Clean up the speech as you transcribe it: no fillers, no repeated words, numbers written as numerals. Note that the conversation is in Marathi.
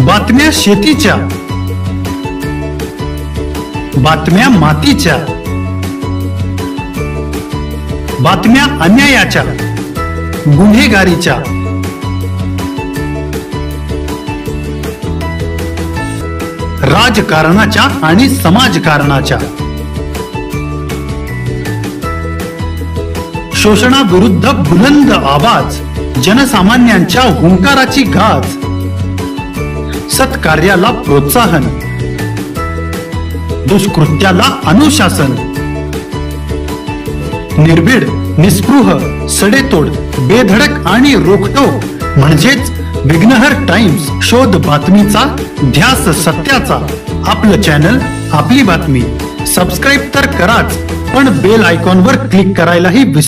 बातम्या शेतीच्या, बातम्या मातीच्या, बातम्या अन्यायाच्या, गुन्हेगारीच्या, राजकारणाच्या आणि समाजकारणाच्या, शोषणाविरुद्ध बुलंद आवाज, जनसामान्यांच्या हुंकाराची गाज, सत्कार्याला प्रोत्साहन, दुष्कृत्याला अनुशासन, निर्भीड, निस्पृह, सडेतोड, बेधडक आणि रोखठोक म्हणजेच विघ्नहर टाइम्स. शोध बातमीचा, ध्यास सत्याचा. आपलं चॅनल, आपली बातमी. सबस्क्राईब तर कराच, पण बेल आयकॉनवर क्लिक करायलाही विसरू